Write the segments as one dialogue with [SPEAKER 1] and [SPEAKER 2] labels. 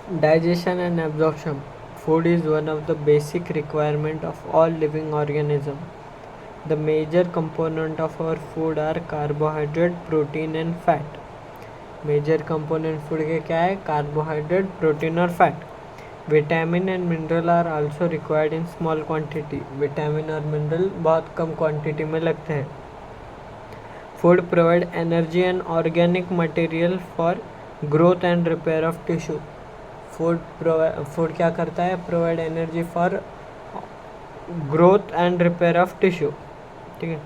[SPEAKER 1] Digestion and absorption. Food is one of the basic requirement of all living organism. The major component of our food are carbohydrate, protein and fat. Major component food के क्या है? Carbohydrate, protein और fat. Vitamin and mineral are also required in small quantity. Vitamin और mineral बहुत कम quantity में लगते हैं. Food provide energy and organic material for growth and repair of tissue. Food क्या करता है? Provide energy for growth and repair of tissue. ठीक है.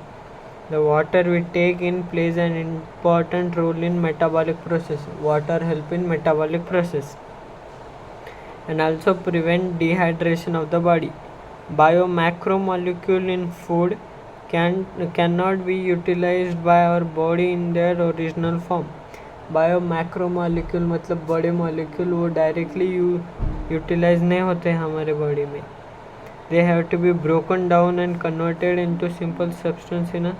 [SPEAKER 1] The water we take in plays an important role in metabolic process. Water help in metabolic process and also prevent dehydration of the body. Biomacromolecule in food cannot be utilized by our body in their original form. बायोमैक्रोमोलिक्यूल मतलब बड़े molecule, वो directly utilise नहीं होते हमारे body में. They have to be broken down and converted into simple substance in a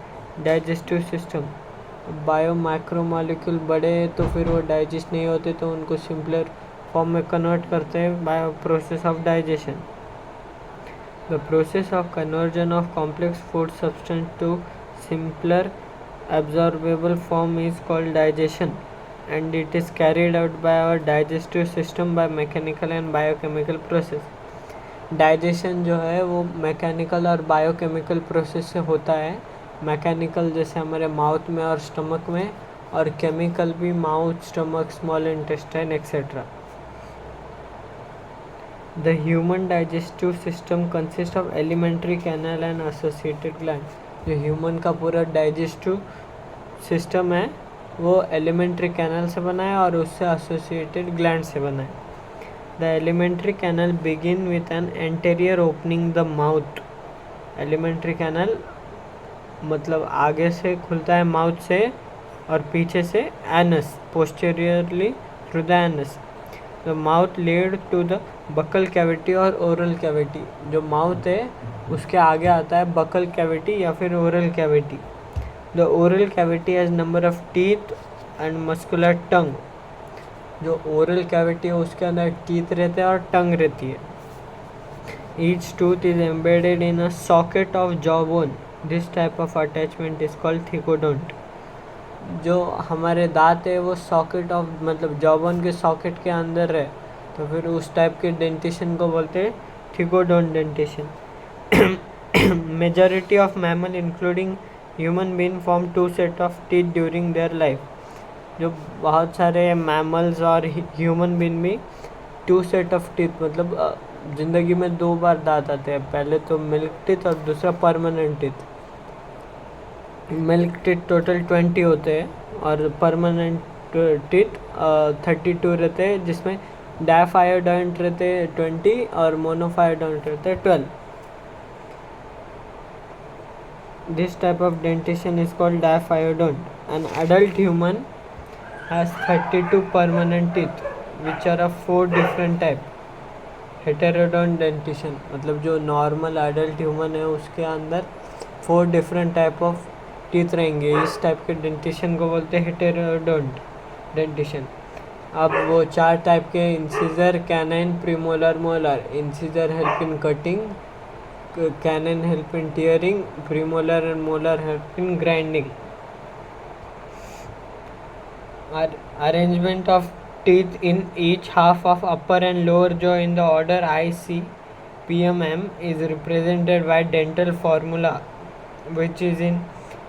[SPEAKER 1] digestive system. Bio micromolecule बड़े तो फिर वो डाइजेस्ट नहीं होते, तो उनको सिंपलर फॉर्म में कन्वर्ट करते हैं by process of digestion. The process of conversion of complex food substance to simpler absorbable form is called digestion, and it is carried out by our digestive system by mechanical and biochemical process. Digestion जो है वो mechanical और biochemical process से होता है. Mechanical जैसे हमारे mouth में और स्टमक में, और केमिकल भी mouth, stomach, small intestine etcetera. The human digestive system consist of alimentary canal and associated gland. जो ह्यूमन का पूरा डाइजेस्टिव सिस्टम है वो एलिमेंट्री कैनल से बना है और उससे एसोसिएटेड ग्लैंड से बना है. The alimentary canal begin with an anterior opening the mouth. Alimentary canal मतलब आगे से खुलता है माउथ से और पीछे से anus, posteriorly through the anus. The mouth lead to the buccal cavity और oral cavity. जो माउथ है उसके आगे आता है बकल कैविटी या फिर oral cavity. The oral cavity has number of teeth and muscular tongue. जो ओरल कैविटी है उसके अंदर टीथ रहते हैं और टंग रहती है. Each tooth is embedded in a socket of jaw bone. This type of attachment is called thecodont. जो हमारे दांत है वो सॉकेट ऑफ मतलब जॉ बोन के सॉकेट के अंदर है, तो फिर उस टाइप के डेंटिशन को बोलते हैं thecodont dentition. Majority of mammal including human being form 2 set of teeth during their life. जो बहुत सारे मैमल्स और ह्यूमन बीइंग में 2 सेट ऑफ टीथ मतलब ज़िंदगी में 2 बार दांत आते हैं. पहले तो मिल्क टीथ और दूसरा permanent teeth. Milk teeth total 20 होते हैं और परमानेंट टीथ 32 रहते हैं, जिसमें डायफायोडोंट रहते हैं 20 और मोनोफायोडोंट रहते हैं 12. This type of dentition is called diphyodont. An adult human has 32 permanent teeth which are of 4 different type. Heterodont dentition मतलब जो नॉर्मल एडल्ट ह्यूमन है उसके अंदर 4 डिफरेंट टाइप ऑफ टीथ रहेंगे. इस टाइप के डेंटिशन को बोलते हैं हेटेरोडोंट डेंटिशन. अब वो 4 टाइप के incisor, canine, premolar, molar. Incisor help in cutting, canine help in tearing, premolar and molar help in grinding. Arrangement of teeth in each half of upper and lower jaw in the order ICPMM is represented by dental formula, which is in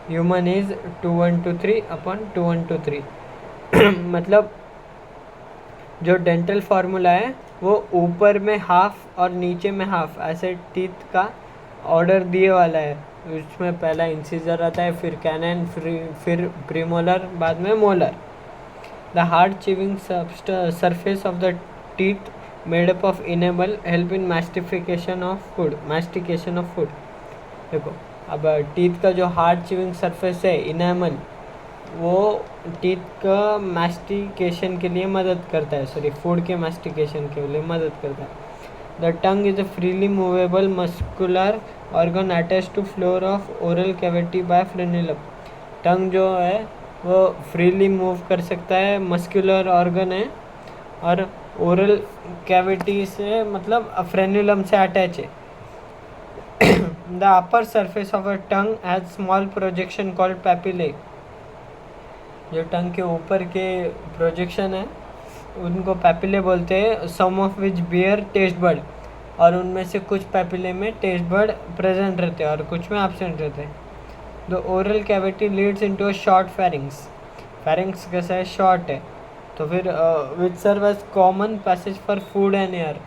[SPEAKER 1] human is 2123 upon 2123. मतलब जो dental formula है वो ऊपर में half और नीचे में half ऐसे टीथ का ऑर्डर दिए वाला है. उसमें पहला इंसिजर आता है, फिर कैनाइन, फिर प्रीमोलर, बाद में molar. The hard chewing surface of the teeth made up of enamel help in mastification of food. देखो अब टीथ का जो हार्ड चिविंग सरफेस है इनेमल, वो टीथ का मास्टिकेशन के लिए मदद करता है. सॉरी, फूड के मास्टिकेशन के लिए मदद करता है. The tongue is a freely movable muscular organ attach to floor of oral cavity by frenulum. Tongue जो है वो फ्रीली मूव कर सकता है, मस्कुलर ऑर्गन है और ओरल कैविटी से मतलब फ्रेन्युलम से अटैच है. The upper surface of a tongue has small projection called papillae. जो टंग के ऊपर के प्रोजेक्शन है उनको पैपिले बोलते हैं. Some of which bear taste bud, और उनमें से कुछ पैपिले में टेस्ट बर्ड प्रेजेंट रहते हैं और कुछ में एब्सेंट रहते हैं. The oral cavity leads into a short pharynx. Pharynx कैसा है? शॉर्ट है. तो फिर which serve as common passage for food and air.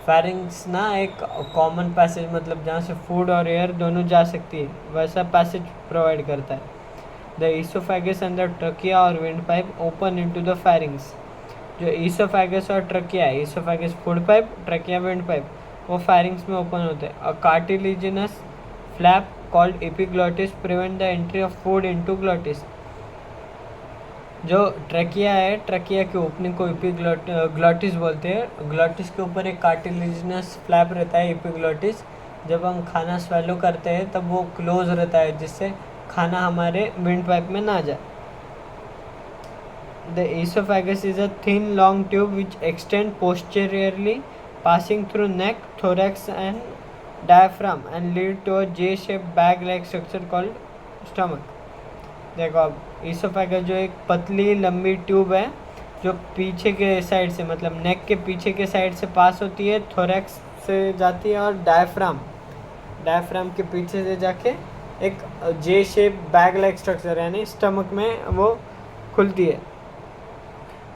[SPEAKER 1] Pharynx ना एक कॉमन पैसेज, मतलब जहाँ से फूड और एयर दोनों जा सकती है, वैसा पैसेज प्रोवाइड करता है. The esophagus and the trachea or windpipe open into the pharynx. जो esophagus और trachea है, esophagus food pipe, trachea windpipe, वो pharynx में open होते हैं. A cartilaginous flap called epiglottis prevent the entry of food into glottis. जो trachea है, trachea के ओपनिंग को एपिग्लॉटिस बोलते हैं. ग्लॉटिस के ऊपर एक कार्टिलेजिनस फ्लैप रहता है, एपिग्लॉटिस. जब हम खाना स्वेलो करते हैं तब वो क्लोज रहता है, जिससे खाना हमारे विंड पाइप में ना जाए. The esophagus is a thin long tube which extend posteriorly passing through neck, thorax and diaphragm and lead to a J-shaped bag-like structure called stomach. देखो अब ईसोफेगस जो एक पतली लंबी ट्यूब है जो पीछे के साइड से, मतलब नेक के पीछे के साइड से पास होती है, थोरैक्स से जाती है और डायफ्राम के पीछे से जाके एक जे शेप बैग लाइक स्ट्रक्चर यानी स्टमक में वो खुलती है.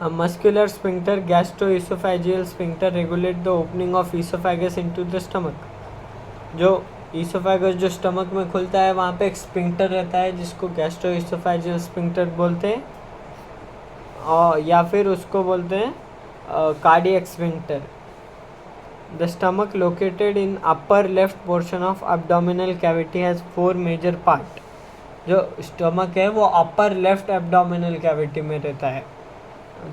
[SPEAKER 1] Muscular sphincter gastro oesophageal sphincter regulate the opening of oesophagus into the stomach. जो ईसोफेगस जो स्टमक में खुलता है वहाँ पे एक स्फिंक्टर रहता है जिसको गैस्ट्रो ईसोफेजियल स्फिंक्टर बोलते हैं, और या फिर उसको बोलते हैं cardiac sphincter. The stomach located in upper left portion of abdominal cavity has 4 major part. जो स्टमक है वो अपर लेफ्ट एब्डोमिनल कैविटी में रहता है,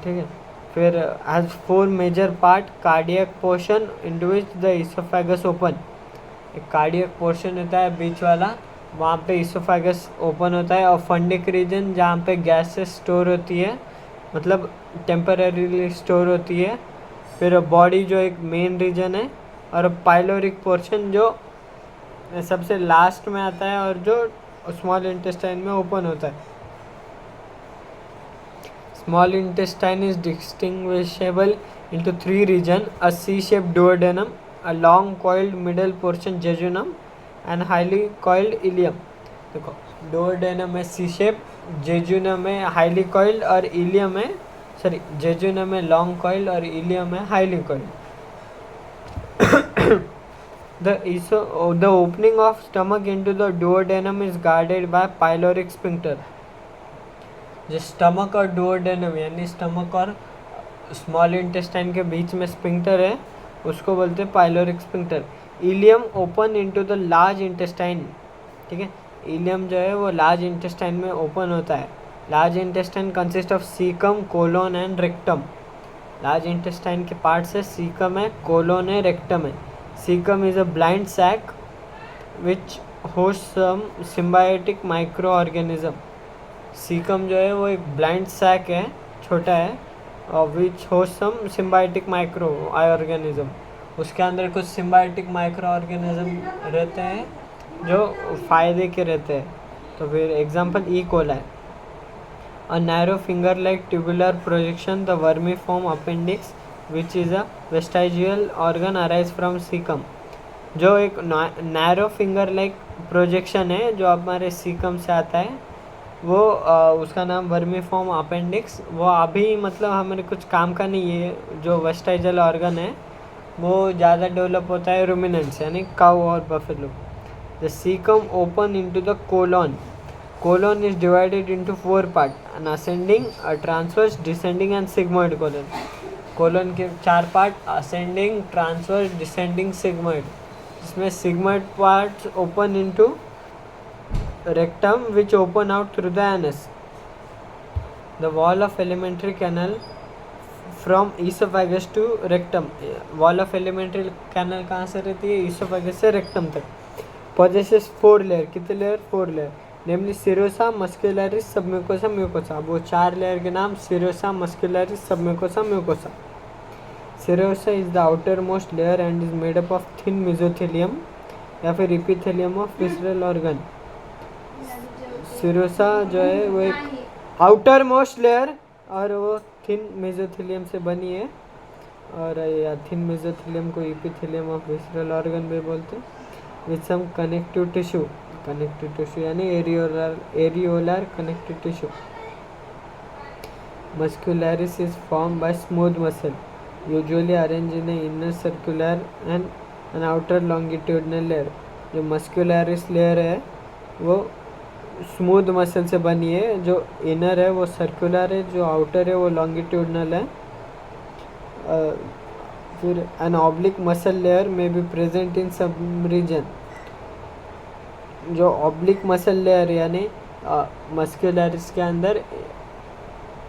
[SPEAKER 1] ठीक है. फिर has 4 major part. Cardiac portion into which the oesophagus open. एक कार्डियक पोर्शन होता है बीच वाला, वहाँ पे ईसोफेगस ओपन होता है. और फंडिक रीजन जहाँ पे गैसेस स्टोर होती है, मतलब टेम्परेरीली स्टोर होती है. फिर बॉडी जो एक मेन रीजन है, और पाइलोरिक पोर्शन जो सबसे लास्ट में आता है और जो स्मॉल इंटेस्टाइन में ओपन होता है. Small intestine is distinguishable into 3 region. A C shape duodenum, a long coiled middle portion jejunum and highly coiled ileum. देखो डुओडेनम है सी शेप, जेजुनम है हाईली कॉइल्ड और इलियम है जेजुनम है लॉन्ग कॉइल्ड और इलियम है highly coiled. The opening of stomach into the duodenum is guarded by pyloric sphincter. जो stomach और डुओडेनम यानी स्टमक और स्मॉल इंटेस्टाइन के बीच में स्फिंक्टर है उसको बोलते हैं pyloric sphincter. Ileum open into the large intestine, ठीक है. इलियम जो है वो लार्ज इंटेस्टाइन में ओपन होता है. Large intestine consist of caecum, colon and rectum. Large intestine के पार्ट्स है सीकम है, कोलोन है, रेक्टम है. Caecum is a blind sac which host some symbiotic micro organism. Caecum जो है वो एक ब्लाइंड सैक है, छोटा है, which host some symbiotic micro organism. उसके अंदर कुछ सिम्बायोटिक माइक्रो ऑर्गेनिज्म रहते हैं जो फ़ायदे के रहते हैं. तो फिर example E coli. A narrow finger like tubular projection the vermiform appendix which is a vestigial organ arise from caecum. जो एक नैरो फिंगर लाइक प्रोजेक्शन है जो हमारे सीकम से आता है, वो उसका नाम वर्मीफॉर्म अपेंडिक्स. वो अभी मतलब हमारे कुछ काम का नहीं है. जो वेस्टाइजल ऑर्गन है वो ज़्यादा डेवलप होता है रूमिनेंट्स यानी काऊ और buffalo. The caecum open into the colon. Colon is divided into 4 part, an ascending, a transverse, descending and sigmoid colon. Colon के 4 part, ascending, transverse, descending, sigmoid. इसमें sigmoid parts open into rectum which open out through the anus. The wall of alimentary canal from esophagus to rectum. Wall of alimentary canal कहाँ से रहती है? esophagus से rectum तक. Possesses 4 layer. कितने layer? 4 layer. नेमली serosa, muscularis, submucosa, mucosa. वो 4 layer के नाम serosa, muscularis, submucosa, mucosa. Serosa is the outer most layer and is made up of thin mesothelium या फिर epithelium of visceral organ. Serosa जो है वो एक आउटर मोस्ट लेयर और वो थिन मेसोथेलियम से बनी है, और या थिन मेसोथेलियम को इपिथेलियम ऑफ विसरल ऑर्गन भी बोलते हैं। विथ सम कनेक्टिव टिश्यू यानी areolar connective tissue. Muscularis is formed by smooth muscle, usually arranged in an inner circular and an outer longitudinal layer. जो muscularis layer है वो smooth muscle से बनी है, जो इनर है वो सर्कुलर है, जो आउटर है वो लॉन्गिट्यूडनल है। फिर एन ऑब्लिक मसल लेयर में बी प्रेजेंट इन सब रीजन। जो ऑब्लिक मसल लेयर यानी मस्कुलरिस के अंदर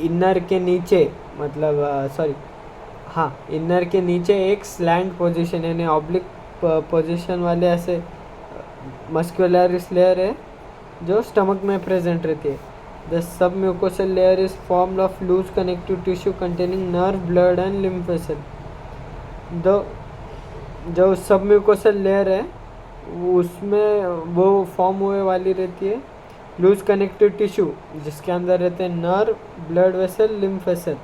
[SPEAKER 1] इनर के नीचे इनर के नीचे एक स्लैंट पोजीशन यानी ऑब्लिक पोजीशन वाले ऐसे मस्कुलरिस लेयर है जो स्टमक में प्रेजेंट रहती है। The submucosal layer is formed of loose connective tissue containing nerve, blood and lymph vessel. जो सब म्यूकोसल लेयर है उसमें वो फॉर्म हुए वाली रहती है लूज कनेक्टिव टिश्यू जिसके अंदर रहते हैं nerve, blood vessel, lymph vessel.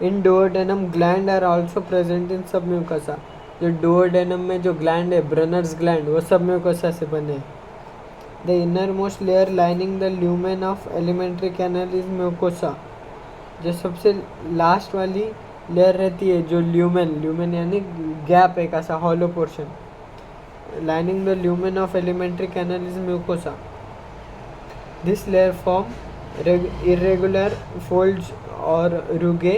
[SPEAKER 1] In duodenum gland are also present in submucosa. जो डुओडेनम में जो ग्लैंड है ब्रनर्स ग्लैंड वो सब म्यूकोसा से बने हैं। The innermost layer lining the lumen of alimentary canal is mucosa. जो सबसे लास्ट वाली लेयर रहती है जो ल्यूमेन यानी गैप एक ऐसा hollow portion lining the lumen of alimentary canal is mucosa. This layer form irregular folds और रुगे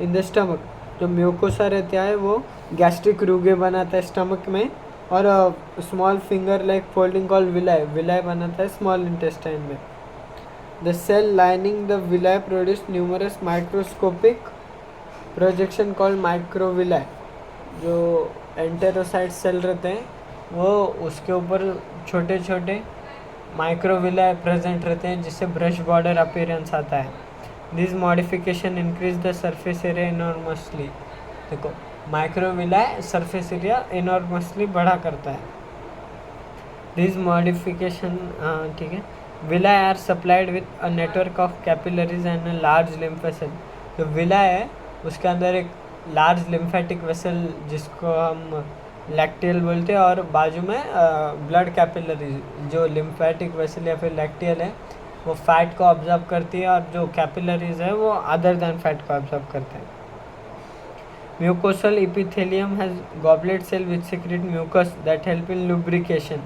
[SPEAKER 1] in the stomach। जो म्यूकोसा रहता है वो गैस्ट्रिक रुगे बनाता है स्टमक में, और small finger like folding called villi बनाता है स्मॉल इंटेस्टाइन में। The cell lining the villi produce numerous microscopic projection called microvilli. जो एंटेरोसाइट सेल रहते हैं वो उसके ऊपर छोटे छोटे माइक्रोविलाई प्रेजेंट रहते हैं जिससे ब्रश बॉर्डर अपीयरेंस आता है। This modification increase the surface area enormously. देखो माइक्रोविलाई सरफेस एरिया इनॉर्मसली बड़ा करता है। दिस मॉडिफिकेशन ठीक है। Villi are supplied with a network of capillaries and a large lymph vessel. जो विलाई है उसके अंदर एक लार्ज लिम्फेटिक वेसल जिसको हम लैक्टियल बोलते हैं, और बाजू में ब्लड कैपिलरी जो लिम्फेटिक वेसल या फिर लैक्टियल है वो फैट को ऑब्जर्व करती है, और जो कैपिलरीज है वो अदर दैन फैट को ऑब्जर्व करते हैं। Mucosal epithelium has goblet cell which secrete mucus that help in lubrication.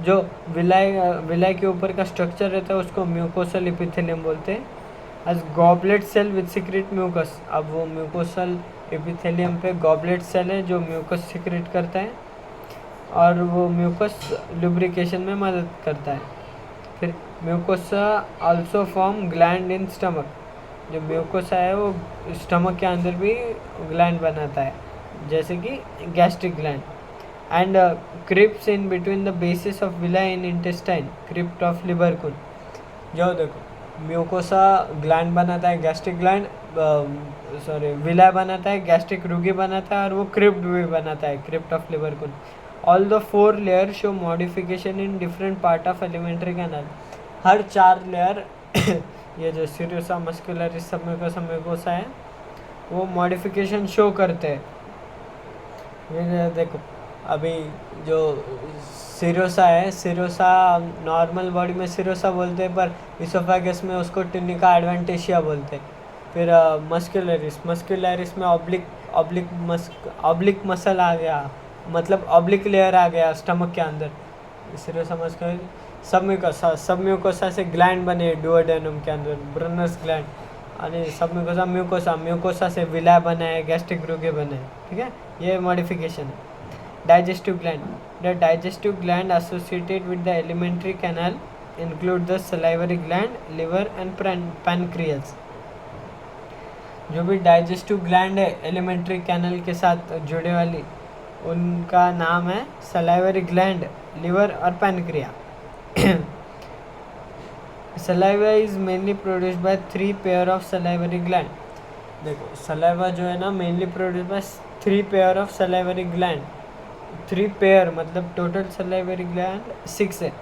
[SPEAKER 1] जो विलाई के ऊपर का स्ट्रक्चर रहता है उसको म्यूकोसल इपिथेलियम बोलते हैं। As goblet cell which secrete mucus, अब वो म्यूकोसल एपिथेलियम पे गॉबलेट सेल है जो म्यूकस सिक्रेट करता है, और वो म्यूकस लुब्रिकेशन में मदद करता है। फिर mucosa also form gland in stomach. जो म्यूकोसा है वो स्टमक के अंदर भी ग्लैंड बनाता है जैसे कि gastric gland. And crypts in between the bases of villi in intestine, crypt of Lieberkuhn. जो देखो म्यूकोसा ग्लैंड बनाता है, गैस्ट्रिक ग्लैंड विलाई बनाता है, गैस्ट्रिक रुगी बनाता है, और वो क्रिप्ट भी बनाता है, crypt of Lieberkuhn. All the 4 layer show modification in different part of alimentary canal. हर 4 लेयर ये जो सीरियोसा मस्कुलरिस सब म्यूकोसा है वो मॉडिफिकेशन शो करते हैं। देखो अभी जो सिरोसा है, सिरोसा नॉर्मल बॉडी में सिरोसा बोलते हैं, पर इसोफेगस में उसको ट्यूनिका एडवेंटिशिया बोलते हैं। फिर मस्कुलरिस में ऑब्लिक मसल आ गया, मतलब ऑब्लिक लेयर आ गया स्टमक के अंदर। सिरोसा मस्कुलरिस सब म्यूकोसा से ग्लैंड बने डुओडेनम के अंदर, ब्रनर्स ग्लैंड, और सब म्यूकोसा से विलाई बना है, गैस्ट्रिक रुगे बने, ठीक है। ये मॉडिफिकेशन है। Digestive gland, the digestive gland associated with the alimentary canal include the salivary gland, liver and pancreas. जो भी डाइजेस्टिव ग्लैंड है एलिमेंट्री कैनल के साथ जुड़े वाली, उनका नाम है सलाइवरी ग्लैंड, लिवर और pancreas. Saliva is mainly produced by 3 pair of salivary gland. देखो सलाइवा जो है ना mainly produce by 3 pair of salivary gland, 3 pair मतलब टोटल सलाइवरी ग्लैंड 6 है।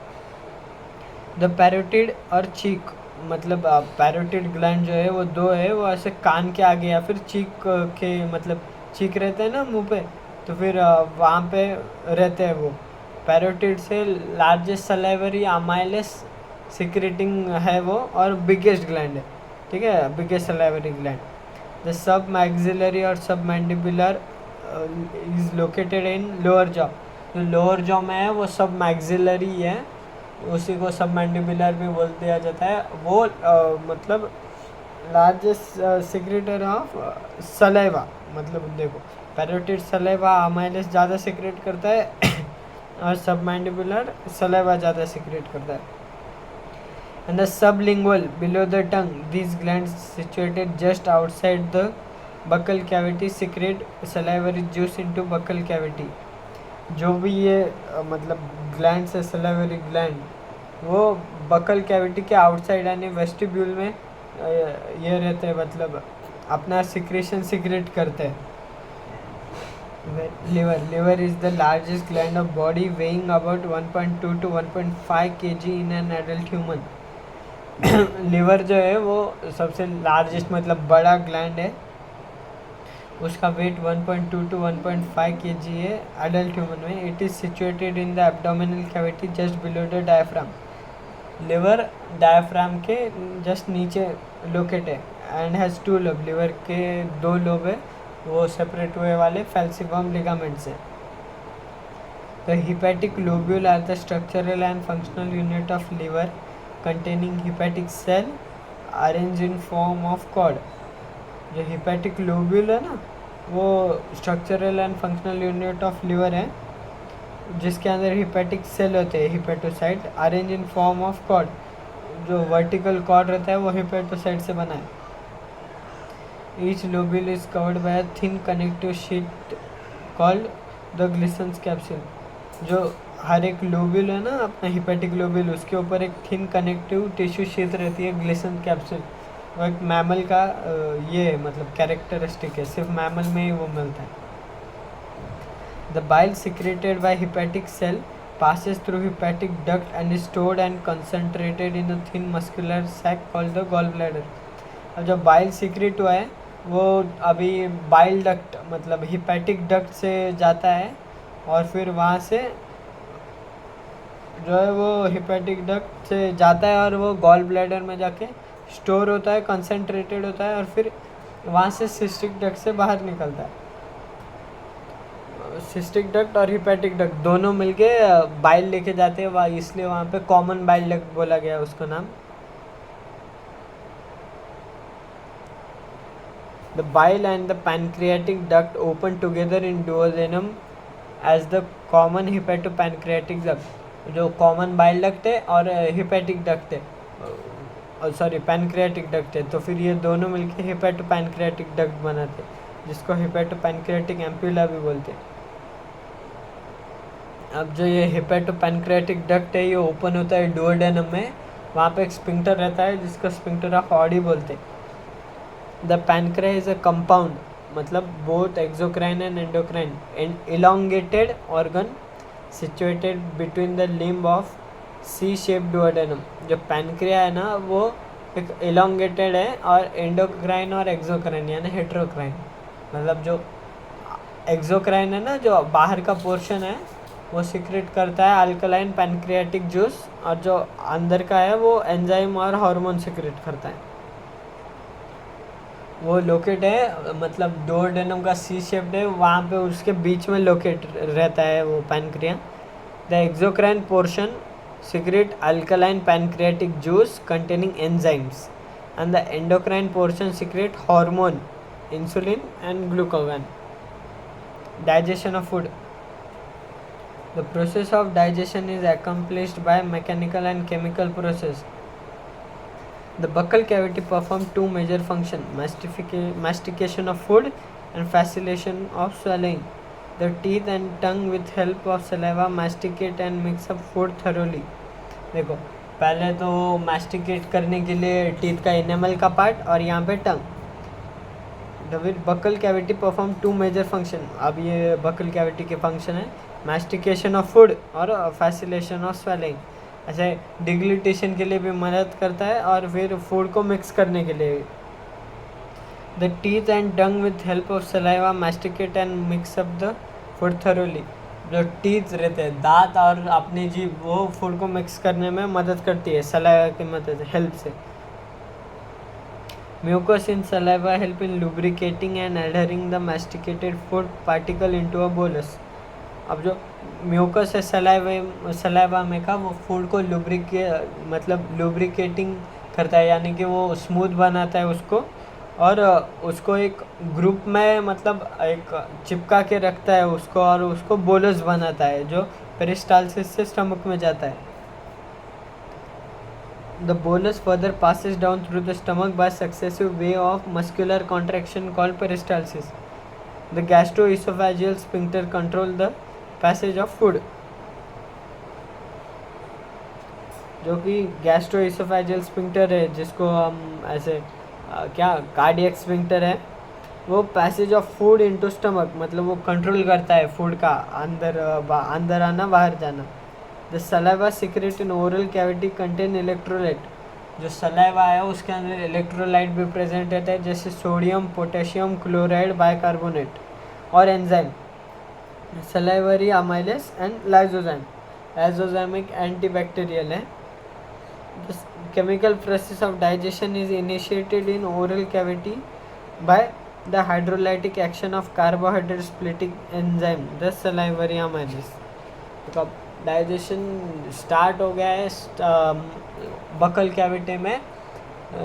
[SPEAKER 1] द पैरोटिड और चीक मतलब पैरोटिड ग्लैंड जो है वो 2 है, वो ऐसे कान के आगे या फिर चीक के मतलब चीक रहते हैं ना मुंह पे, तो फिर वहाँ पे रहते हैं वो। पैरोटिड से लार्जेस्ट सलाइवरी अमाइलेस सिक्रेटिंग है वो, और बिगेस्ट ग्लैंड है, ठीक है, biggest salivary gland. The sub maxillary और सब mandibular is located in lower jaw, जो लोअर जॉ में है वो सब मैक्सिलरी है, उसी को सब मैंडिबुलर भी बोल दिया जाता है। वो मतलब लार्जेस्ट सिक्रेटर ऑफ सलाइवा, मतलब देखो पैरोटिड सलाइवा अमाइलेस ज़्यादा सिक्रेट करता है और सब मैंडिबुलर सलाइवा ज़्यादा सिक्रेट करता है। And the sublingual below the tongue, these glands situated just outside the buccal cavity secrete salivary juice into buccal cavity। जो भी ये मतलब ग्लैंड्स है सलाइवरी ग्लैंड, वो बकल कैविटी के आउटसाइड यानी वेस्टिब्यूल में ये रहते हैं, मतलब अपना सिक्रेशन सिक्रेट करते हैं। Liver is the largest gland of body, weighing about 1.2 to 1.5 kg in an adult human. Liver जो है वो सबसे लार्जेस्ट मतलब बड़ा ग्लैंड है, उसका वेट 1.2 to 1.5 kg है एडल्ट ह्यूमन में। It is situated in the abdominal cavity just below the diaphragm. Liver diaphragm के जस्ट नीचे लोकेट है। एंड हैज़ 2 लोब, लिवर के 2 लोब है, वो सेपरेट हुए वाले फैल्सिफॉर्म लिगामेंट्स हैं। The hepatic lobule are the structural and functional unit of liver containing hepatic cell arranged in form of cord। जो hepatic lobule है ना, वो structural and functional unit of liver है, जिसके अंदर hepatic cell होते हैं hepatocyte arranged in form of cord। जो vertical cord रहता है वो hepatocyte से बना है। Each lobule is covered by a thin connective sheet called the Glissen's capsule। जो हर एक लोब्यूल है ना अपना हिपैटिक लोब्यूल, उसके ऊपर एक थिन कनेक्टिव टिश्यू शीट रहती है ग्लिसन कैप्सूल। वो एक मैमल का ये मतलब कैरेक्टरिस्टिक है, सिर्फ मैमल में ही वो मिलता है। The bile secreted by hepatic cell passes through hepatic duct and is stored and concentrated in a thin muscular sac called the gallbladder। अब जब बाइल सिक्रेट हुआ है वो अभी बाइल डक्ट मतलब हिपैटिक डक्ट से जाता है, और फिर वहाँ से जो है वो हिपैटिक डक्ट से जाता है और वो गॉल ब्लैडर में जाके स्टोर होता है, कंसंट्रेटेड होता है, और फिर वहाँ से सिस्टिक डक्ट से बाहर निकलता है। सिस्टिक डक्ट और हिपैटिक डक्ट दोनों मिलके बाइल लेके जाते हैं वहाँ, इसलिए वहाँ पे कॉमन बाइल डक्ट बोला गया उसका नाम। The bile and the pancreatic duct open together in duodenum as the common hepatopancreatic duct. जो कॉमन बाइल डक्ट है और हिपैटिक डक्ट है, सॉरी पैनक्रियाटिक डक्ट है, तो फिर ये दोनों मिलके हिपैटोपैनक्रियाटिक डक्ट बनाते हैं, जिसको हिपैटोपैनक्रियाटिक एम्पुला भी बोलते हैं। अब जो ये हिपैटोपैनक्रियाटिक डक्ट है ये ओपन होता है डुओडेनम में, वहाँ पे एक स्पिंक्टर रहता है जिसको स्पिंक्टर ऑफ ऑडी बोलते हैं। The pancreas is a compound मतलब both exocrine and endocrine and elongated organ situated between the limb of C shape duodenum. जो पैनक्रिया है ना वो एक इलोंगेटेड है, और एंडोक्राइन और एक्सोक्राइन यानी हेट्रोक्राइन, मतलब जो एक्सोक्राइन है ना जो बाहर का पोर्शन है वो सिक्रेट करता है अल्कलाइन पैनक्रियाटिक जूस, और जो अंदर का है वो एंजाइम और हार्मोन सिक्रेट करता है। वो लोकेट है मतलब डुओडेनम का सी शेप्ड है, वहाँ पे उसके बीच में लोकेट रहता है वो pancreas. The exocrine portion secrete alkaline pancreatic juice containing enzymes, and the endocrine portion secrete hormone, insulin and glucagon. Digestion of food. The process of digestion is accomplished by mechanical and chemical process. The buccal cavity performs 2 major functions: mastication of food and facilitation of swallowing. The teeth and tongue with help of saliva masticate and mix up food thoroughly। देखो पहले तो masticate करने के लिए teeth का enamel का part और यहाँ पे टंग, फिर buccal cavity perform 2 major function. अब ये बकल कैविटी के फंक्शन है मैस्टिकेशन ऑफ फूड और फैसिलेशन ऑफ स्वेलिंग. ऐसे डिग्लिटेशन के लिए भी मदद करता है और फिर फूड को मिक्स करने के लिए. The teeth and tongue with help of saliva masticate and mix up the food thoroughly. जो टीथ रहते हैं दांत और अपनी जीभ वो फूड को मिक्स करने में मदद करती है सलाइवा की मदद हेल्प से. Mucus in saliva help in lubricating and adhering the masticated food particle into a bolus. अब जो म्यूकस है सलाइवा में का वो फूड को लुब्रिकेटिंग करता है यानी कि वो स्मूथ बनाता है उसको और उसको एक ग्रुप में मतलब एक चिपका के रखता है उसको और उसको बोलस बनाता है जो पेरिस्टालसिस से स्टमक में जाता है. The bolus further passes down through the stomach by successive way of muscular contraction called peristalsis. The gastroesophageal sphincter control the passage of food. जो कि गैस्ट्रोइसोफेजियल स्फिंक्टर है जिसको हम ऐसे क्या कार्डियक स्फिंक्टर है वो passage of food into stomach मतलब वो कंट्रोल करता है फूड का अंदर आना बाहर जाना. The saliva secrete in oral cavity contain electrolyte. जो सलाइवा है उसके अंदर इलेक्ट्रोलाइट भी प्रेजेंट रहता है जैसे सोडियम पोटेशियम क्लोराइड बाइकार्बोनेट और enzyme. Salivary amylase and lysozyme. Lysozyme antibacterial है. The chemical process of digestion is initiated in oral cavity by the hydrolytic action of carbohydrate splitting enzyme, the salivary amylase. तो digestion start हो गया है buccal cavity में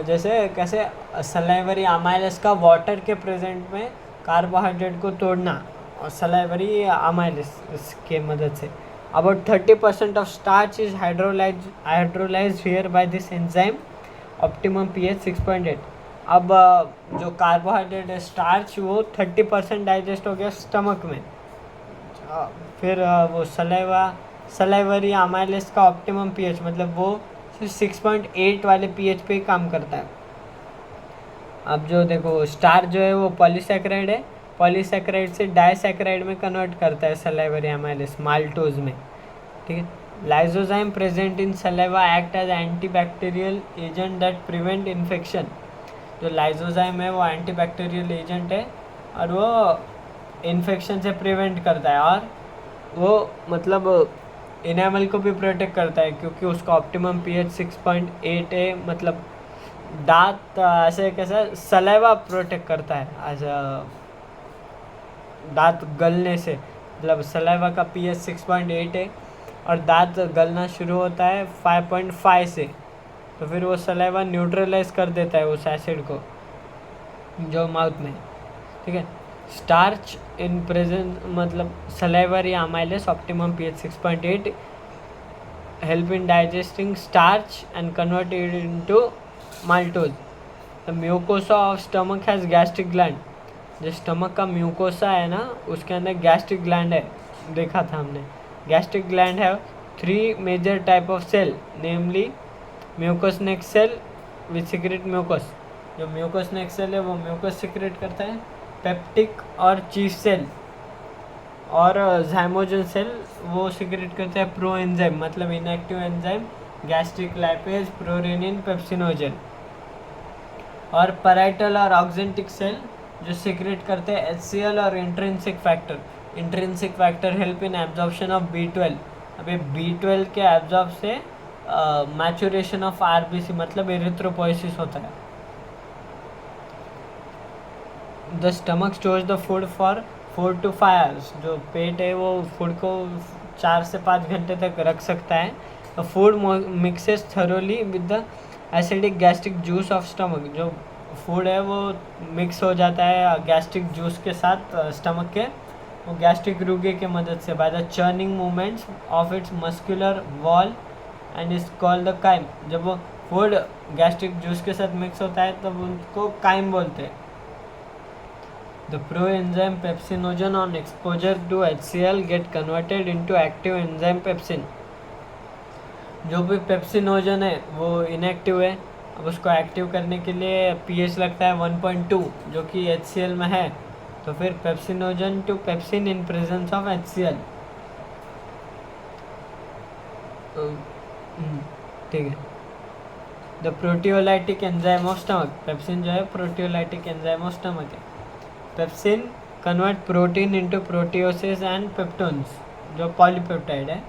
[SPEAKER 1] जैसे कैसे salivary amylase का water के प्रेजेंट में कार्बोहाइड्रेट को तोड़ना और सलाइवरी अमाइलेस के मदद से. About 30% of starch is hydrolysed here by this enzyme. Optimum pH 6.8. अब जो कार्बोहाइड्रेट है स्टार्च वो 30% डाइजेस्ट हो गया स्टमक में. फिर वो सलाइवरी अमाइलेस का ऑप्टिमम पीएच मतलब वो 6.8 वाले पीएच पे ही काम करता है. अब जो देखो स्टार्च जो है वो पॉलीसैकेराइड है. पॉलीसैकेराइड से डाइसैकेराइड में कन्वर्ट करता है सलाइवरी अमाइलेस माल्टोज में. ठीक है. Lysozyme present in saliva act as antibacterial agent that prevent infection. जो लाइजोजाइम है वो एंटीबैक्टीरियल एजेंट है और वो इन्फेक्शन से प्रिवेंट करता है और वो मतलब इनेमल को भी प्रोटेक्ट करता है क्योंकि उसका ऑप्टिमम पीएच 6.8 है. मतलब दांत ऐसे कैसा सलाइवा प्रोटेक्ट करता है एज दांत गलने से. मतलब सलाइवा का पीएच 6.8 है और दांत गलना शुरू होता है 5.5 से तो फिर वो सलाइवा न्यूट्रलाइज कर देता है उस एसिड को जो माउथ में. ठीक है. स्टार्च इन प्रेजेंट मतलब salivary amylase optimum pH 6.8 help in digesting starch and convert it into maltose. The mucosa of stomach has gastric gland. जो स्टमक का म्यूकोसा है ना उसके अंदर गैस्ट्रिक ग्लैंड है. देखा था हमने. गैस्ट्रिक ग्लैंड है 3 major type of cell namely mucous neck cell which secrete mucus. जो म्यूकोस नेक सेल है वो म्यूकोस सिक्रेट करता है. पेप्टिक और चीफ सेल और ज़ाइमोजन सेल वो सिक्रेट करता है प्रो एंजाइम मतलब inactive enzyme gastric lipase prorennin pepsinogen. और पैराइटल और ऑक्जेंटिक सेल जो सिक्रेट करते हैं HCl और intrinsic factor. Intrinsic factor help in absorption of B12. अभी B12 के एब्जॉर्ब से मैचुरेशन ऑफ RBC मतलब एरिथ्रोपोइसिस होता है. The stomach stores the food for 4 to 5 hours. जो पेट है वो फूड को 4 से 5 घंटे तक रख सकता है. Food mixes thoroughly with the acidic gastric juice of stomach. जो फूड है वो मिक्स हो जाता है गैस्ट्रिक जूस के साथ स्टमक के वो गैस्ट्रिक रूगे के मदद से by the churning movements of its muscular wall and is called the chyme. जब वो फूड गैस्ट्रिक जूस के साथ मिक्स होता है तब उनको काइम बोलते हैं. The proenzyme pepsinogen on exposure to HCl get converted into active enzyme pepsin. जो भी पेप्सिनोजन है वो इनएक्टिव है अब उसको एक्टिव करने के लिए pH लगता है 1.2 जो कि HCl में है, तो फिर pepsinogen to pepsin in presence of HCl। ठीक है। The proteolytic enzyme of stomach, pepsin जो है प्रोटियोलाइटिक एंजाइम ऑफ स्टमक है। Pepsin convert protein into proteoses and peptones जो पॉलीपेप्टाइड है।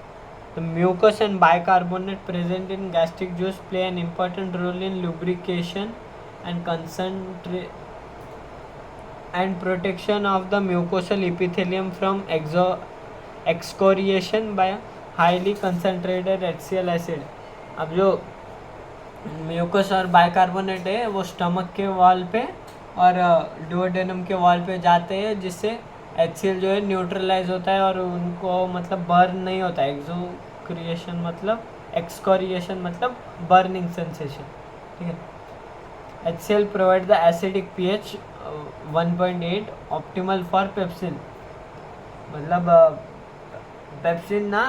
[SPEAKER 1] The mucus and bicarbonate present in gastric juice play an important role in lubrication and and protection of the mucosal epithelium from excoriation by highly concentrated HCl acid। अब जो mucus और bicarbonate है वो stomach के wall पे और duodenum के wall पे जाते हैं, जिससे HCl जो है न्यूट्रलाइज होता है और उनको मतलब बर्न नहीं होता है। एक्सोक्रिएशन मतलब एक्सकोरिएशन मतलब बर्निंग सेंसेशन। ठीक है। HCl provide the acidic pH 1.8 optimal for pepsin. मतलब पेप्सिन ना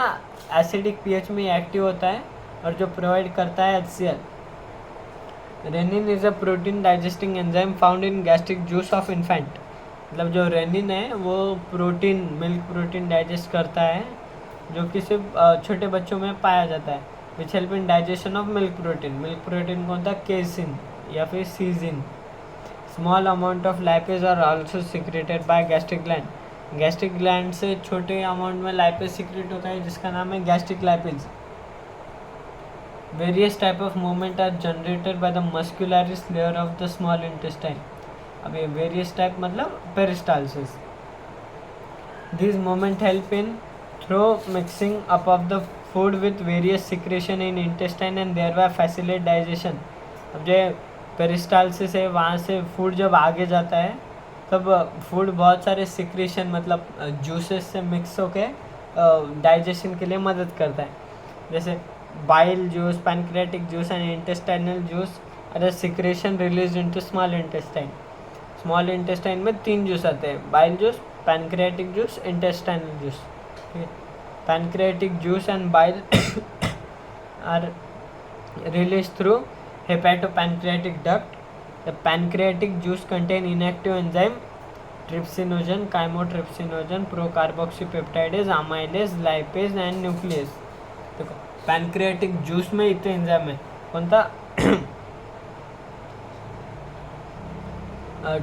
[SPEAKER 1] एसिडिक pH में एक्टिव होता है और जो प्रोवाइड करता है HCl। Rennin is a protein digesting enzyme found in gastric juice of infant. मतलब जो रेनिन है वो प्रोटीन मिल्क प्रोटीन डाइजेस्ट करता है जो कि सिर्फ छोटे बच्चों में पाया जाता है। Which help in digestion of milk protein कौन था, केसिन या फिर सीजिन। Small amount of lipase are also secreted by gastric gland. Gastric gland से छोटे अमाउंट में लाइपेज सिक्रेट होता है जिसका नाम है gastric lipase. Various type of movement are generated by the muscularis layer of the small intestine। अब ये various type मतलब peristalsis। These movement help in through mixing up of the food with various secretion in intestine and thereby facilitate digestion। अब जो peristalsis है वहाँ से food जब आगे जाता है तब फूड बहुत सारे सिक्रेशन मतलब जूसेस से मिक्स होके डाइजेशन के लिए मदद करता है। जैसे bile juice, pancreatic juice and intestinal juice are a secretion released into small intestine। small intestine में 3 जूस आते हैं, bile juice, pancreatic juice, intestinal juice। ठीक है। pancreatic juice and bile are released through hepatopancreatic duct। the pancreatic juice contain inactive enzyme trypsinogen, chymotrypsinogen, procarboxypeptidase, amylase, lipase and nuclease। देखो pancreatic juice में इतने enzyme है, कौन था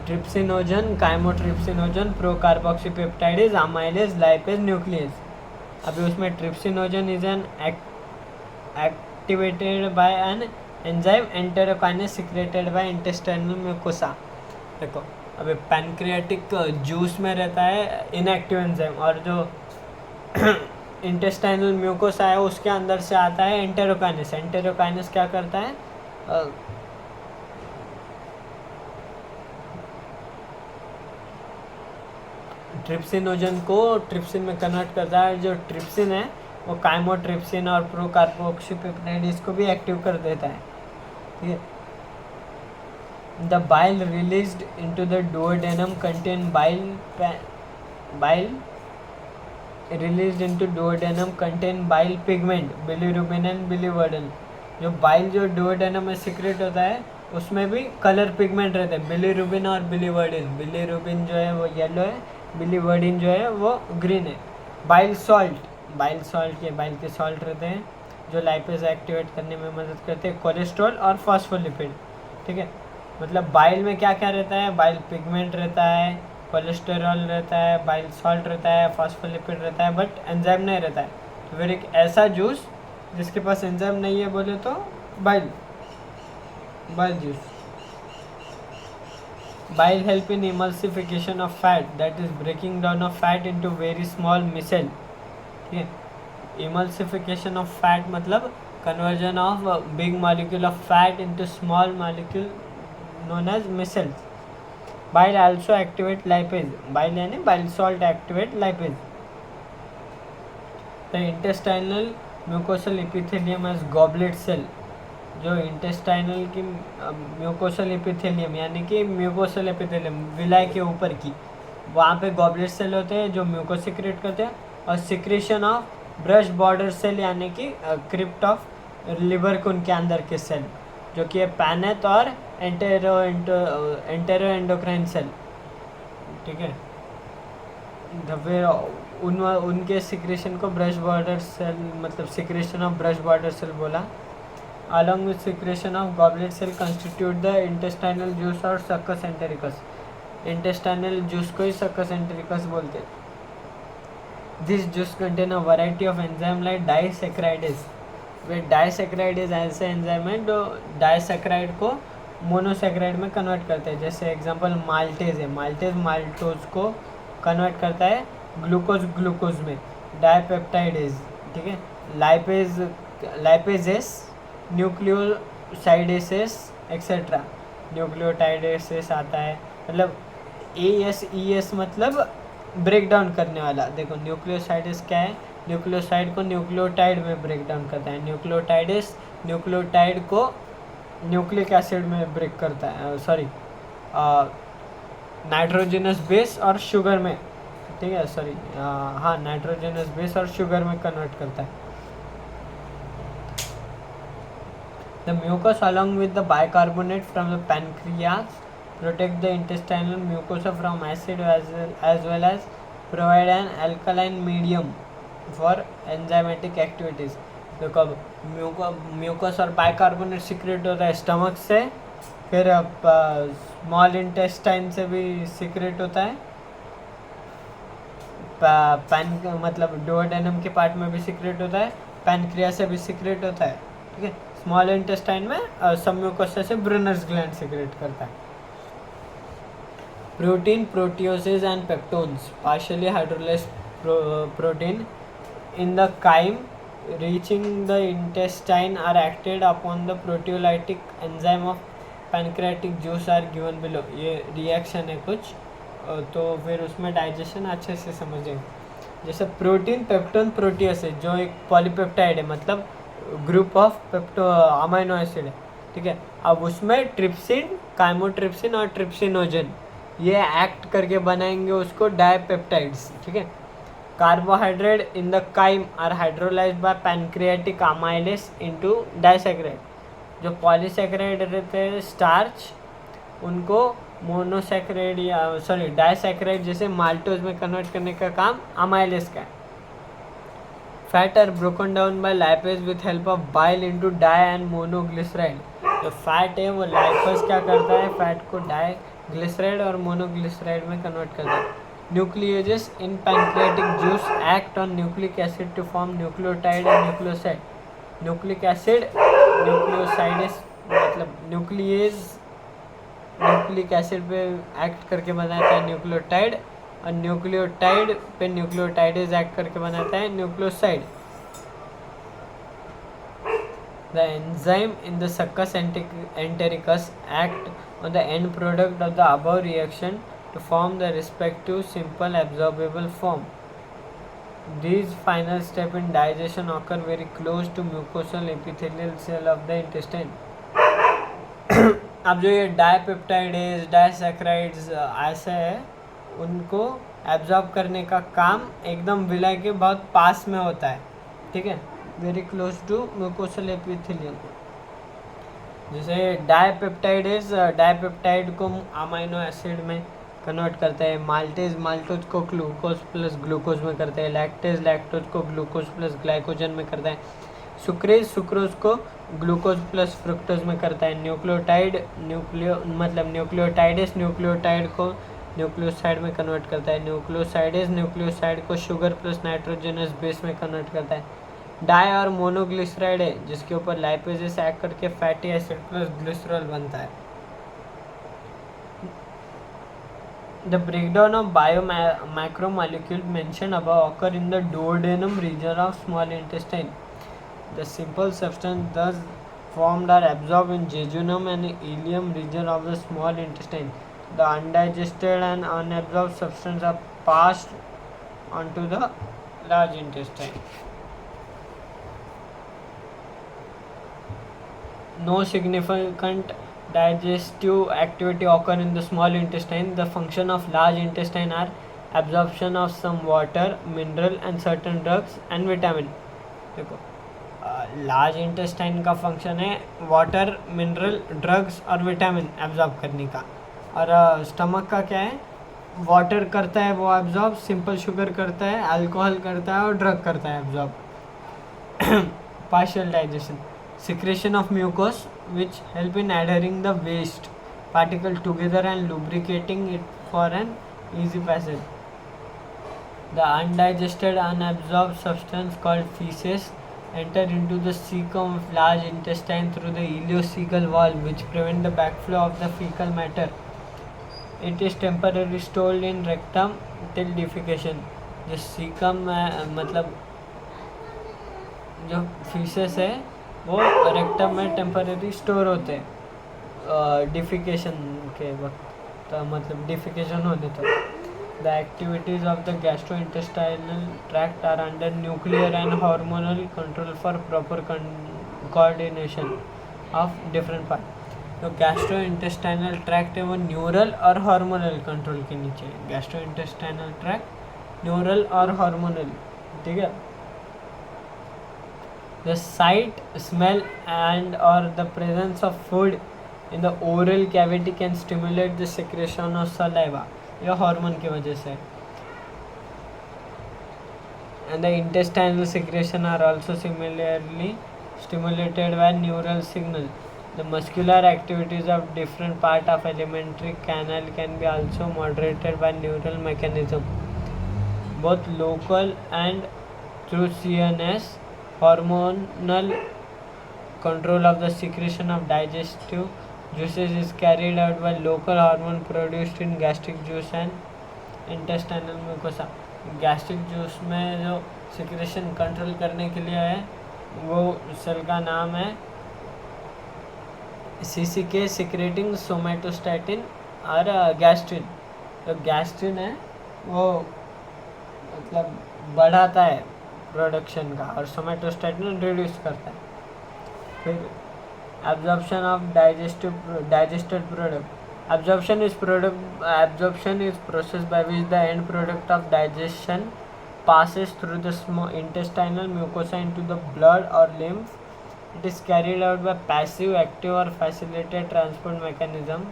[SPEAKER 1] trypsinogen, chymotrypsinogen, procarboxypeptidase, amylase, lipase, nuclease. अभी उसमें trypsinogen is an activated by an enzyme enterokinase secreted by intestinal mucosa. देखो अभी पैनक्रियाटिक जूस में रहता है इनएक्टिव एंजाइम और जो इंटेस्टाइनल म्यूकोसा है उसके अंदर से आता है एंटेरोकाइनेस। एंटेरोकाइनेस क्या करता है, ट्रिप्सिनोजन को ट्रिप्सिन में कन्वर्ट करता है। जो ट्रिप्सिन है वो काइमोट्रिप्सिन और प्रोकार्बोक्सीपेप्टाइडेज को भी एक्टिव कर देता है। ठीक है। The bile released into the duodenum contain bile release into duodenum contain bile pigment, bilirubin and biliverdin. जो बाइल जो डुओडेनम में सिक्रेट होता है उसमें भी कलर पिगमेंट रहते हैं, बिलीरुबिन और बिलीवर्डिन। बिलीरुबिन जो है वो येलो है, बिलीवर्डिन जो है वो ग्रीन है। बाइल सॉल्ट के बाइल के सॉल्ट रहते हैं जो लाइपेज एक्टिवेट करने में मदद करते हैं, कोलेस्ट्रॉल और फॉस्फोलिपिड। ठीक है। मतलब बाइल में क्या क्या रहता है, बाइल पिगमेंट रहता है, कोलेस्टेरॉल रहता है, बाइल सॉल्ट रहता है, फॉस्फोलिपिड रहता है, बट एंजाइम नहीं रहता है। तो फिर एक ऐसा जूस जिसके पास एंजाइम नहीं है बोले तो bile juice. Bile help in emulsification of fat, that is breaking down of fat into very small micelle. ठीक है। इमल्सिफिकेशन ऑफ फैट मतलब conversion of big molecule of fat into small molecule known as micelles. Bile also activate lipase, bile यानी bile salt activate lipase। The intestinal mucosal epithelium has goblet cell। जो intestinal की mucosal epithelium यानी कि mucosal epithelium विलाय के ऊपर की, वहाँ पे goblet cell होते हैं जो mucus secrete करते हैं, और secretion of brush border cell यानी कि crypt of liver के उनके अंदर के सेल जो कि है पैनेथ और एंटेरो एंडोक्राइन सेल, ठीक है। फिर उनके सिक्रेशन को ब्रश बॉर्डर सेल, मतलब secretion of brush border cell बोला। along with secretion of goblet cell constitute the intestinal juice और succus entericus। intestinal juice को ही succus entericus बोलते हैं। this juice contain a variety of enzyme like disaccharidase। Way disaccharidase ऐसे enzyme है जो disaccharide को monosaccharide में कन्वर्ट करते हैं। जैसे एग्जांपल माल्टेज है, माल्टेज माल्टोज को कन्वर्ट करता है ग्लूकोज ग्लूकोज में, डाइपेप्टाइडेज, ठीक है। लाइपेजेस, न्यूक्लियोसाइडेसेस एक्सेट्रा, न्यूक्लियोटाइडेसेस आता है, मतलब ASES मतलब ब्रेक डाउन करने वाला। देखो न्यूक्लियोसाइडेस क्या है, न्यूक्लियोसाइड को न्यूक्लियोटाइड में ब्रेक डाउन करता है। न्यूक्लियोटाइडेस न्यूक्लियोटाइड को न्यूक्लिक एसिड में ब्रेक करता है, सॉरी नाइट्रोजनस बेस और शुगर में, ठीक है, सॉरी हाँ नाइट्रोजनस बेस और शुगर में कन्वर्ट करता है। The mucus along with the bicarbonate from the pancreas protect the intestinal mucosa from acid as well as provide an alkaline medium for enzymatic activities। देखो mucus और bicarbonate secrete होता है stomach से, फिर small intestine से भी secrete होता है, मतलब डुओडेनम के पार्ट में भी सिक्रेट होता है, पैनक्रिया से भी सिक्रेट होता है, ठीक है। स्मॉल इंटेस्टाइन में सब म्यूकोसा से ब्रुनर्स ग्लैंड सिक्रेट करता है। Protein, proteoses and peptones, partially hydrolysed protein in the chyme reaching the intestine are acted upon the proteolytic enzyme of pancreatic juice are given below। ये रिएक्शन है कुछ, तो फिर उसमें डाइजेशन अच्छे से समझेंगे। जैसे प्रोटीन, पेप्टोन, प्रोटियस है जो एक पॉलीपेप्टाइड है, मतलब group of pepto amino acid है, ठीक है। अब उसमें ट्रिप्सिन, काइमोट्रिप्सिन और ट्रिप्सिनोजन ये एक्ट करके बनाएंगे उसको डाइपेप्टाइड्स, ठीक है। Carbohydrate in the chyme are hydrolysed by pancreatic amylase into disaccharide. जो पॉलीसैकराइड रहते हैं स्टार्च, उनको मोनोसैकराइड या सॉरी डाइसैकराइड जैसे माल्टोज में कन्वर्ट करने का काम अमाइलेस का है। Fat are broken down by lipase with help of bile into di and monoglyceride. जो फैट है वो लाइपेज क्या करता है, फैट को डाई ग्लिसराइड और मोनोग्लिसराइड में कन्वर्ट करता है। Nucleases in pancreatic juice act on nucleic acid to form nucleotide and nucleoside. Nucleic acid nucleosidase मतलब न्यूक्लियेज न्यूक्लिक एसिड पे एक्ट करके बनाता है न्यूक्लियोटाइड, और न्यूक्लियोटाइड पे न्यूक्लियोटाइडेज एक्ट करके बनाता है nucleoside. The enzyme in the succus entericus act on the end product of the above reaction to form the respective simple absorbable form. These final steps in digestion occur very close to mucosal epithelial cell of the intestine. अब जो ये dipeptidase, डाइसैकराइड्स ऐसे है, उनको absorb करने का काम एकदम विलाय के बहुत पास में होता है, ठीक है, very close to mucosal epithelium. जैसे डाइपेप्टाइडेज डाइपेप्टाइड को अमाइनो एसिड में कन्वर्ट करता है, माल्टेज माल्टोज को ग्लूकोज प्लस ग्लूकोज में करता है, लैक्टेज लैक्टोज को ग्लूकोज प्लस ग्लाइकोजन में करता है, सुक्रेज सुक्रोज को ग्लूकोज प्लस फ्रुक्टोज में करता है, न्यूक्लियोटाइड न्यूक्लियोटाइडेस न्यूक्लियोटाइड को न्यूक्लियोसाइड में कन्वर्ट करता है, न्यूक्लियोसाइडेज न्यूक्लियोसाइड को शुगर प्लस नाइट्रोजनस बेस में कन्वर्ट करता है। डाई और मोनोग्लिसराइड है जिसके ऊपर लाइपेजेस एक्ट करके फैटी एसिड प्लस ग्लिसरॉल बनता है। The breakdown of bio macromolecule mention above occur in the duodenum region of small intestine. The simple substance thus formed are absorbed in jejunum and ileum region of the small intestine. The undigested and unabsorbed substances are passed onto the large intestine. No significant digestive activity occur in the small intestine. The function of large intestine are absorption of some water, mineral and certain drugs and vitamin. देखो large intestine का function है water, mineral, drugs और vitamin absorb करने का, और stomach का क्या है, वाटर करता है वो एब्जॉर्ब, सिंपल शुगर करता है, अल्कोहल करता है और ड्रग करता है absorb. Partial digestion, secretion of mucus which help in adhering the waste particle together and lubricating it for an easy passage. The undigested unabsorbed substance called feces enter into the cecum of large intestine through the ileocecal valve which prevent the backflow of the fecal matter. It is temporarily stored in rectum till defecation. जो caecum मतलब जो faeces है वो rectum में temporary store होते हैं defecation के वक्त, तो मतलब डिफिकेशन होने तक. The activities of the gastrointestinal tract are under nuclear and hormonal control for proper coordination of different part. तो गैस्ट्रोइंटेस्टाइनल ट्रैक्ट है वो न्यूरल और हार्मोनल कंट्रोल के नीचे है. गैस्ट्रोइंटेस्टाइनल ट्रैक्ट न्यूरल और हार्मोनल, ठीक है. The sight, smell and or the presence of food in the oral cavity can stimulate the secretion of saliva. यह हार्मोन की वजह से. And the intestinal secretion are also similarly stimulated by neural signal. The muscular activities of different part of alimentary canal can be also moderated by neural mechanism, both local and through CNS. Hormonal control of the secretion of digestive juices is carried out by local hormone produced in gastric juice and intestinal mucosa. Gastric juice में जो secretion control करने के लिए है वो cell का नाम है CCK सिक्रेटिंग सोमेटोस्टैटिन और गैस्ट्रिन. तो गैस्ट्रिन है वो मतलब बढ़ाता है प्रोडक्शन का और सोमेटोस्टैटिन रिड्यूस करता है. फिर absorption of digested product. Absorption is process by which the end product of digestion passes through the small intestinal mucosa into the blood or lymph. It is carried out by passive, active or facilitated transport mechanism.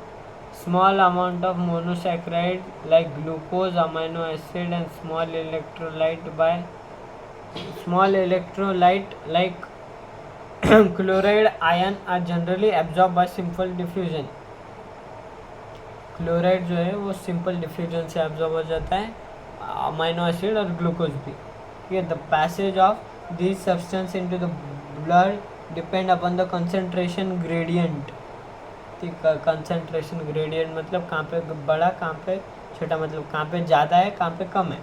[SPEAKER 1] Small amount of monosaccharide like glucose, amino acid and small electrolyte like chloride ion are generally absorbed by simple diffusion. Chloride जो है वो simple diffusion से absorb हो जाता है, amino acid और glucose भी. ठीक है. The passage of this substance into the blood depend upon the concentration gradient. ठीक है. कंसंट्रेशन ग्रेडियंट मतलब कहाँ पे बड़ा कहाँ पे छोटा, मतलब कहाँ पे ज़्यादा है कहाँ पे कम है.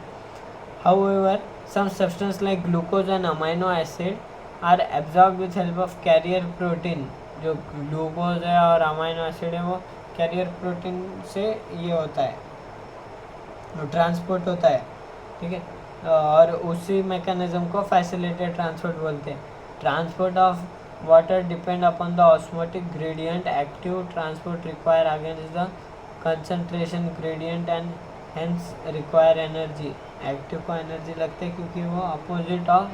[SPEAKER 1] However some substance like glucose and amino acid are absorb with help of carrier protein. जो ग्लूकोज है और अमाइनो एसिड है वो कैरियर प्रोटीन से ये होता है, ट्रांसपोर्ट होता है. ठीक है. और उसी मैकेनिज्म को फैसिलिटेटेड ट्रांसपोर्ट बोलते हैं. Transport of water depend upon the osmotic gradient. Active transport require against the concentration gradient and hence require energy. Active को एनर्जी लगती है क्योंकि वो अपोजिट ऑफ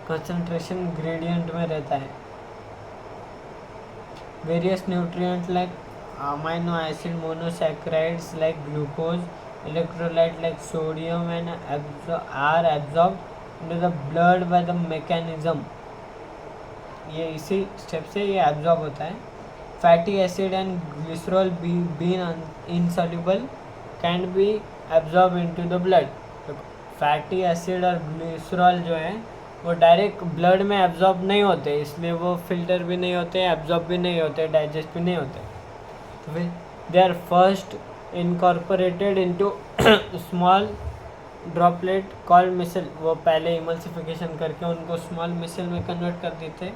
[SPEAKER 1] कंसंट्रेशन ग्रेडियंट में रहता है. Various nutrient like amino acid, monosaccharides like glucose, electrolyte like sodium and are absorbed into the blood by the mechanism. ये इसी स्टेप से ये एब्जॉर्ब होता है. Fatty acid and glycerol being insoluble can be absorb into the blood. Fatty acid और glycerol जो है वो डायरेक्ट ब्लड में एब्जॉर्ब नहीं होते, इसलिए वो फिल्टर भी नहीं होते, एब्जॉर्ब भी नहीं होते, डाइजेस्ट भी नहीं होते. They are first incorporated into small droplet called micelle. वो पहले इमल्सिफिकेशन करके उनको स्मॉल मिसल में कन्वर्ट कर देते,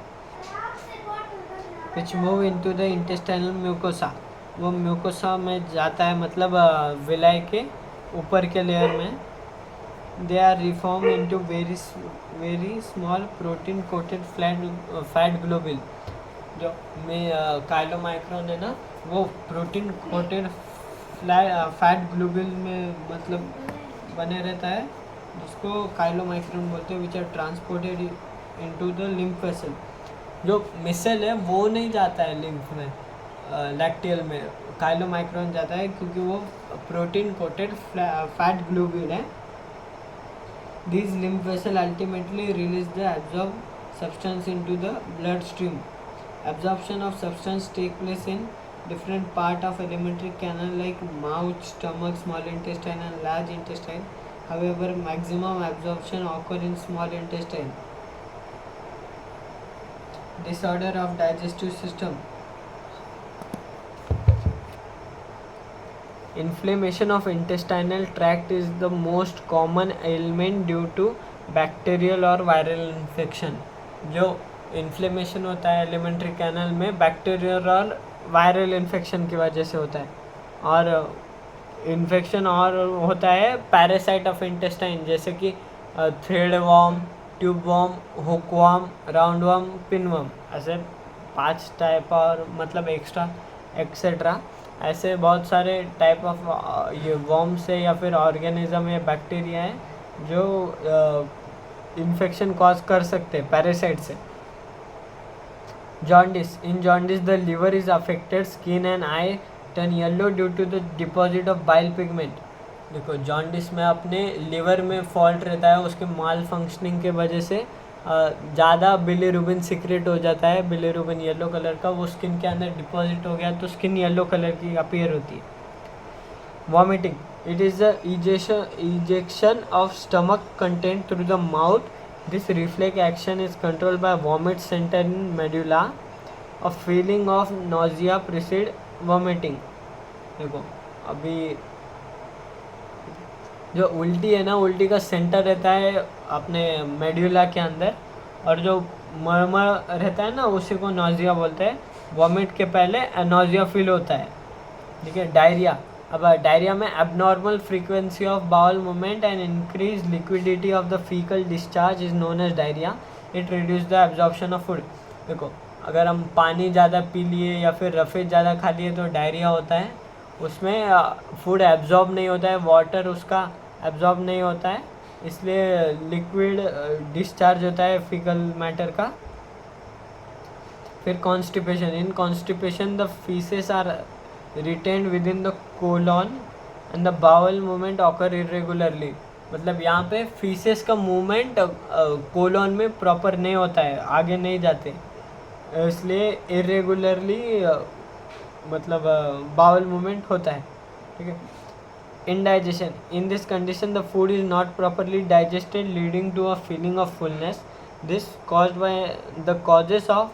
[SPEAKER 1] which move into the intestinal mucosa. वो म्यूकोसा में जाता है, मतलब विलाई के ऊपर के लेयर में. They are reformed into very small protein coated fat globule. जो में काइलोमाइक्रोन है ना, वो प्रोटीन कोटेड फैट ग्लोब्यूल में मतलब बने रहता है, जिसको काइलोमाइक्रोन बोलते हैं. Which are transported into the lymph vessel. जो मिसल है वो नहीं जाता है लिम्फ में, लैक्टियल में काइलोमाइक्रोन जाता है क्योंकि वो प्रोटीन कोटेड फैट ग्लोब्यूल है. These lymph vessels ultimately release the absorbed substance into the bloodstream. Absorption of substance take place in different part of alimentary canal like mouth, stomach, small intestine and large intestine. However, maximum absorption occur in small intestine. Disorder of digestive system. Inflammation of intestinal tract is the most common ailment due to bacterial or viral infection. जो inflammation होता है alimentary canal में bacterial और viral infection की वजह से होता है. और इन्फेक्शन और होता है पैरासाइट ऑफ इंटेस्टाइन जैसे कि thread worm, tube worm, hook worm, round worm, pin worm. ऐसे 5 टाइप और मतलब एक्स्ट्रा एक्सेट्रा ऐसे बहुत सारे टाइप ऑफ ये वॉर्म से या फिर ऑर्गेनिज्म या बैक्टीरिया है जो इन्फेक्शन कॉज कर सकते हैं पैरासाइट से. Jaundice. In jaundice the liver is affected, skin and eye turn yellow due to the deposit of bile pigment. देखो जॉन्डिस में अपने लिवर में फॉल्ट रहता है, उसके माल फंक्शनिंग के वजह से ज़्यादा बिलीरुबिन सिक्रेट हो जाता है, बिलीरुबिन येलो कलर का, वो स्किन के अंदर डिपॉजिट हो गया तो स्किन येलो कलर की अपीयर होती है. Vomiting. It is the ejection of stomach content through the mouth. This reflex action is controlled by vomit centre in medulla. A feeling of nausea preceded vomiting. देखो अभी जो उल्टी है ना, उल्टी का सेंटर रहता है अपने मेड्यूला के अंदर, और जो मर्मर रहता है ना उसी को नोजिया बोलते हैं. वॉमिट के पहले नोजिया फील होता है. ठीक है. डायरिया. अब डायरिया में abnormal frequency of bowel movement and increase liquidity of the faecal discharge is known as diarrhoea. It reduce the absorption of food. देखो अगर हम पानी ज़्यादा पी लिए या फिर रफेज ज़्यादा खा लिए तो डायरिया होता है. उसमें फूड एब्जॉर्ब नहीं होता है, वाटर उसका एब्जॉर्ब नहीं होता है, इसलिए लिक्विड डिस्चार्ज होता है फीकल मैटर का. फिर constipation. In constipation the faeces are retained within the colon and the bowel movement occur irregularly. मतलब यहाँ पे फीसेस का मूवमेंट कोलॉन में प्रॉपर नहीं होता है, आगे नहीं जाते, इसलिए इरेगुलरली मतलब बाउल मूवमेंट होता है. ठीक है. Indigestion. In this condition, the food is not properly digested, leading to a feeling of fullness. This caused by the causes of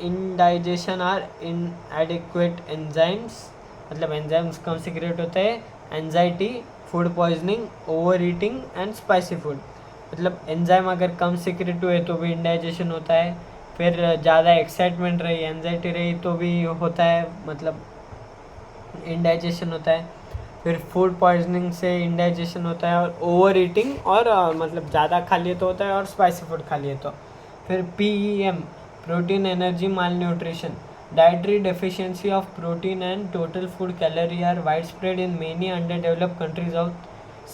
[SPEAKER 1] indigestion are inadequate enzymes. मतलब enzymes कम secrete होते हैं. Anxiety, food poisoning, overeating and spicy food. मतलब enzyme अगर कम secrete हुए तो भी indigestion होता है. फिर ज़्यादा excitement रही, anxiety रही तो भी होता है, मतलब indigestion होता है. फिर फूड पॉइजनिंग से इंडाइजेशन होता है, और ओवर ईटिंग और मतलब ज़्यादा खा लिए तो होता है, और स्पाइसी फूड खा लिए तो. फिर PEM protein energy malnutrition. Dietary deficiency of protein and total food calorie are wide spread in many underdeveloped countries of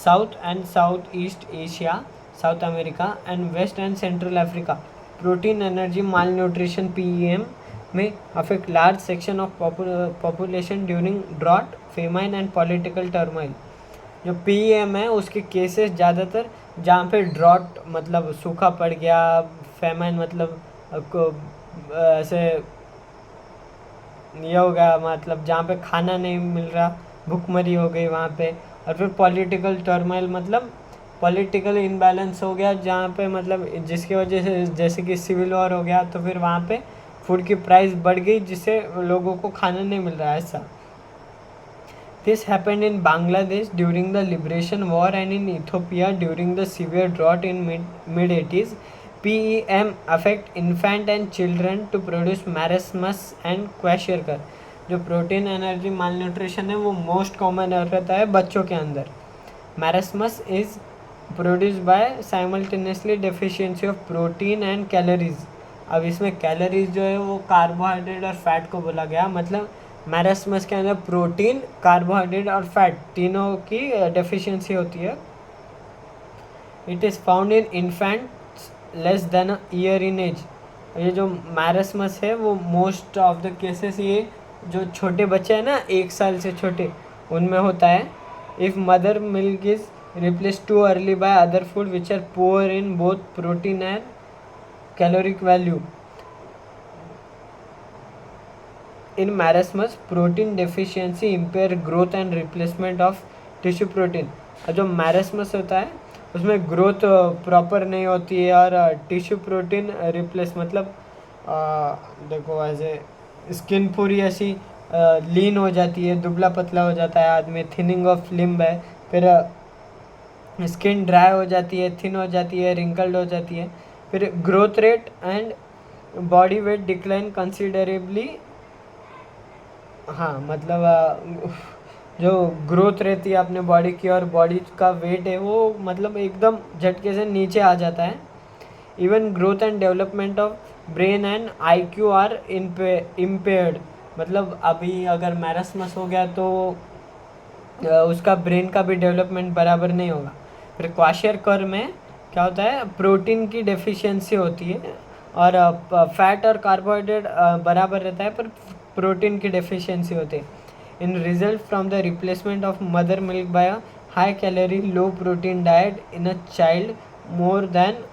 [SPEAKER 1] South and South East Asia, South America and West and Central Africa. Protein energy malnutrition PEM may affect large section of population during drought, famine and political turmoil. जो PEM है उसके cases ज़्यादातर जहाँ पे drought मतलब सूखा पड़ गया, फेमाइन मतलब ऐसे ये हो गया, मतलब जहाँ पे खाना नहीं मिल रहा, भूखमरी हो गई वहाँ पे. और फिर पॉलिटिकल टर्मोइल मतलब पॉलिटिकल इनबैलेंस हो गया, जहाँ पे मतलब जिसकी वजह से जैसे कि सिविल वॉर हो गया, तो फिर वहाँ पे फूड की प्राइस बढ़ गई जिससे लोगों को खाना नहीं मिल रहा है ऐसा. This happened in Bangladesh during the liberation war and in Ethiopia during the severe drought in mid 80s. PEM affect infant and children to produce marasmus and kwashiorkor. जो प्रोटीन एनर्जी माल न्यूट्रिशन है वो मोस्ट कॉमन रहता है बच्चों के अंदर. Marasmus is produce by simultaneously deficiency of protein and calories. अब इसमें कैलोरीज जो है वो कार्बोहाइड्रेट और फैट को बोला गया, मतलब मैरस्मस के अंदर प्रोटीन, कार्बोहाइड्रेट और फैट तीनों की डेफिशिएंसी होती है. It is found in infants less than a year in age. ये जो मैरस्मस है वो मोस्ट ऑफ द केसेस ये जो छोटे बच्चे हैं ना 1 साल से छोटे उनमें होता है। If mother milk is replace too early by other food which are poor in both protein and caloric value. In marasmus protein deficiency impair growth and replacement of tissue protein. जो मैरस्मस होता है उसमें growth proper नहीं होती है और tissue protein replace मतलब देखो ऐसे स्किन पूरी ऐसी लीन हो जाती है, दुबला पतला हो जाता है आदमी, थिनिंग ऑफ लिम्ब है, फिर स्किन ड्राई हो जाती है, थिन हो जाती है, रिंकल्ड हो जाती है, फिर growth rate and body weight decline considerably. हाँ मतलब जो ग्रोथ रहती है अपने बॉडी की और बॉडी का वेट है वो मतलब एकदम झटके से नीचे आ जाता है। Even growth and development of brain and IQ are impaired. मतलब अभी अगर मैरस्मस हो गया तो उसका ब्रेन का भी डेवलपमेंट बराबर नहीं होगा। फिर क्वाशियर-कर में क्या होता है, प्रोटीन की डेफिशिएंसी होती है और फैट और कार्बोहाइड्रेट बराबर रहता है पर प्रोटीन की डेफिशिएंसी होती है। In result from the replacement of mother milk by a high calorie low protein diet in a child more than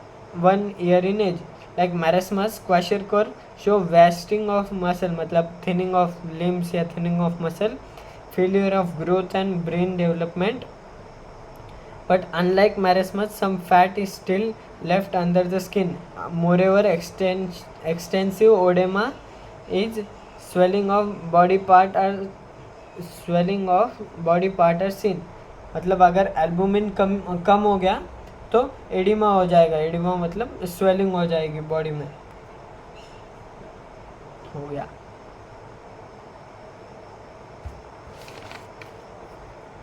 [SPEAKER 1] 1 year in age। Like marasmus kwashiorkor show wasting of muscle मतलब thinning of limbs या thinning of muscle, failure of growth and brain development, but unlike marasmus some fat is still left under the skin। Moreover extensive oedema is swelling of body part are seen। मतलब अगर albumin कम हो गया तो oedema हो जाएगा। Oedema मतलब swelling हो जाएगी बॉडी में। हो गया।